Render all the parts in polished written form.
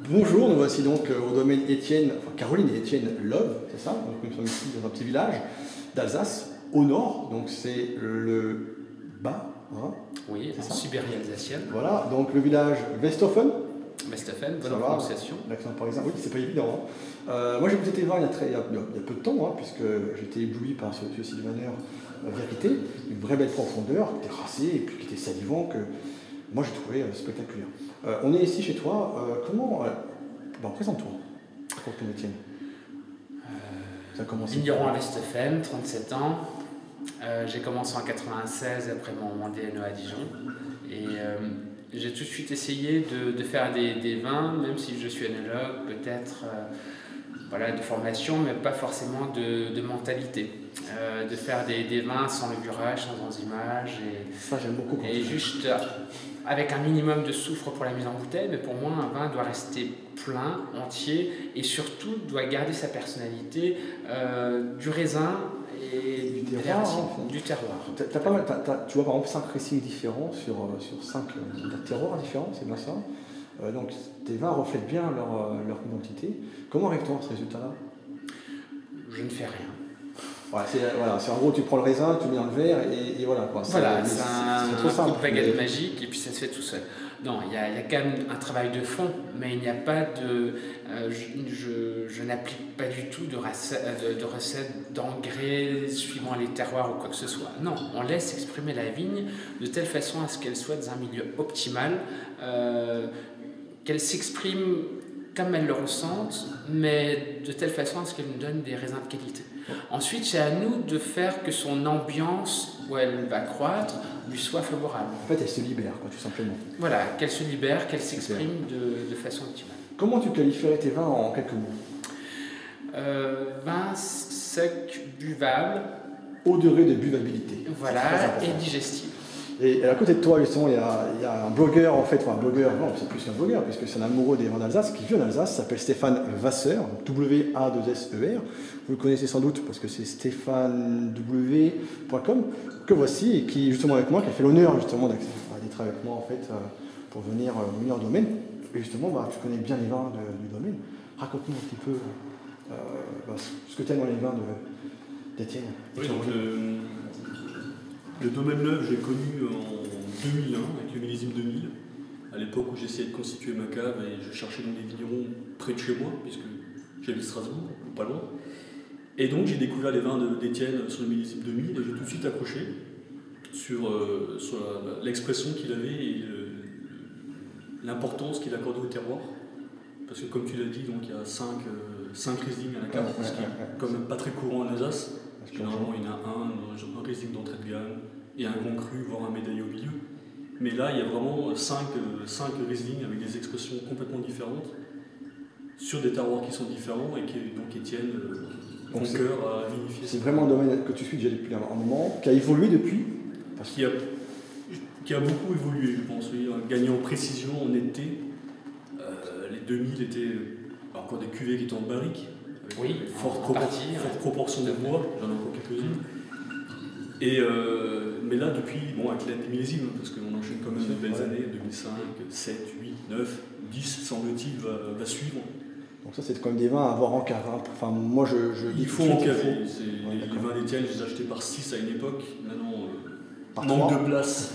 Bonjour, nous voici donc au domaine Étienne, enfin Caroline et Étienne Love, c'est ça? Donc nous sommes ici dans un petit village d'Alsace, au nord, donc c'est le bas, hein, oui, en Sibérie alsacienne. Voilà, donc le village Westhofen. Westhofen, bonne prononciation. L'accent parisien, oui, c'est pas évident. Hein. Moi j'ai goûté tes vins il y a peu de temps, hein, puisque j'étais ébloui par ce sylvaner Vérité, une vraie belle profondeur, qui était racé et puis qui était salivant, que moi j'ai trouvé spectaculaire. On est ici chez toi, comment... présente-toi, pour ton Étienne. Ça a commencé. Vigneron à Westhofen, 37 ans. J'ai commencé en 96 après mon DNE à Dijon. Et j'ai tout de suite essayé de faire des vins, même si je suis œnologue, peut-être voilà, de formation, mais pas forcément de mentalité. De faire des vins sans levurage, sans enzymage. Ça j'aime beaucoup. Et juste avec un minimum de soufre pour la mise en bouteille, mais pour moi un vin doit rester plein, entier, et surtout doit garder sa personnalité du raisin et du terroir. Tu vois par exemple 5 récits différents sur 5 terroirs différents, c'est bien ça. Donc tes vins reflètent bien leur identité. Comment arrive-t-on à ce résultat-là? Je ne fais rien. C'est en gros, tu prends le raisin, tu mets dans le verre et voilà. Quoi. C'est un coup de baguette magique et puis ça se fait tout seul. Non, il y a quand même un travail de fond, mais il n'y a pas de... je n'applique pas du tout de recettes d'engrais suivant les terroirs ou quoi que ce soit. Non, on laisse exprimer la vigne de telle façon à ce qu'elle soit dans un milieu optimal, qu'elle s'exprime comme elle le ressente, mais de telle façon à ce qu'elle nous donne des raisins de qualité. Ensuite, c'est à nous de faire que son ambiance, où elle va croître, lui soit favorable. En fait, elle se libère, quoi, tout simplement. Voilà, qu'elle se libère, qu'elle s'exprime de façon optimale. Comment tu qualifierais tes vins en quelques mots? Vin sec, buvable. Haut degré de buvabilité. Voilà, et digestif. Et à côté de toi, justement, il y a un blogueur, en fait, enfin un blogueur, non, c'est plus qu'un blogueur, puisque c'est un amoureux des vins d'Alsace, qui vit en Alsace, s'appelle Stéphane Wasser, W-A-2-S-E-R. Vous le connaissez sans doute, parce que c'est stéphanew.com, que voici, et qui, justement, avec moi, qui a fait l'honneur, justement, d'être avec moi, en fait, pour venir au domaine. Et justement, tu connais bien les vins du domaine. Raconte-nous un petit peu ce que tu aimes dans les vins d'Étienne. Oui, donc le domaine neuf, j'ai connu en 2001, avec le millésime 2000, à l'époque où j'essayais de constituer ma cave et je cherchais donc des vignerons près de chez moi, puisque j'habite Strasbourg, ou pas loin. Et donc j'ai découvert les vins d'Étienne sur le millésime 2000 et j'ai tout de suite accroché sur l'expression qu'il avait et l'importance qu'il accordait au terroir. Parce que comme tu l'as dit, donc, il y a 5 Riesling à la cave, ce qui est quand même pas très courant en Alsace. Généralement, il y en a un Riesling d'entrée de gamme et un grand cru, voire un médaillé au milieu. Mais là, il y a vraiment 5 Riesling avec des expressions complètement différentes, sur des terroirs qui sont différents et qui donc Étienne, mon cœur, à vinifier. C'est vraiment un domaine que tu suis déjà depuis un moment, qui a évolué depuis qui a beaucoup évolué, je pense. Oui, gagné en précision, en netteté. Les 2000 étaient encore des cuvées qui étaient en barrique. Oui, forte proportion de bois, j'en ai encore quelques-unes. Mais là, depuis, avec l'aide des millésimes, parce qu'on enchaîne quand même de belles années, 2005, 7, 8, 9, 10, semble-t-il, va suivre. Donc ça, c'est quand même des vins à avoir en cave. Hein. Enfin, moi, il faut en caver. Les vins d'Étienne, je les ai achetés par 6 à une époque. Maintenant,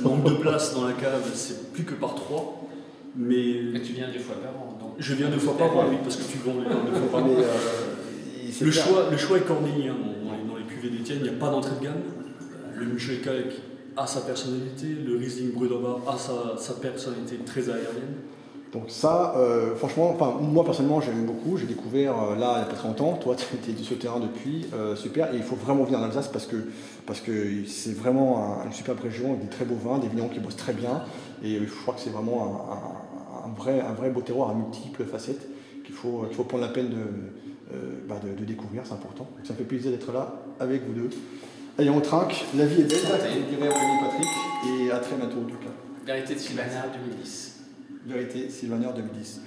manque de place dans la cave, c'est plus que par 3. Mais tu viens 2 fois par an. Donc je viens 2 fois par an, oui, parce que tu vends les vins 2 fois par an. Le choix est cornélien dans les cuvées d'Étienne, il n'y a pas d'entrée de gamme. Le Michel Kalk a sa personnalité, le Riesling Brüderbar a sa personnalité très aérienne. Donc ça, franchement, moi personnellement j'aime beaucoup, j'ai découvert là il n'y a pas très longtemps, toi tu étais sur le terrain depuis, super, et il faut vraiment venir en Alsace parce que c'est vraiment une superbe région avec des très beaux vins, des vignerons qui bossent très bien, et je crois que c'est vraiment un vrai beau terroir à multiples facettes qu'il faut prendre la peine de découvrir, c'est important. Donc ça me fait plaisir d'être là avec vous deux. Allez, on trinque, la vie est belle, dirait Aurélie Patrick, et à très bientôt en tout cas. Vérité de Sylvaner 2010. Vérité Sylvaner 2010.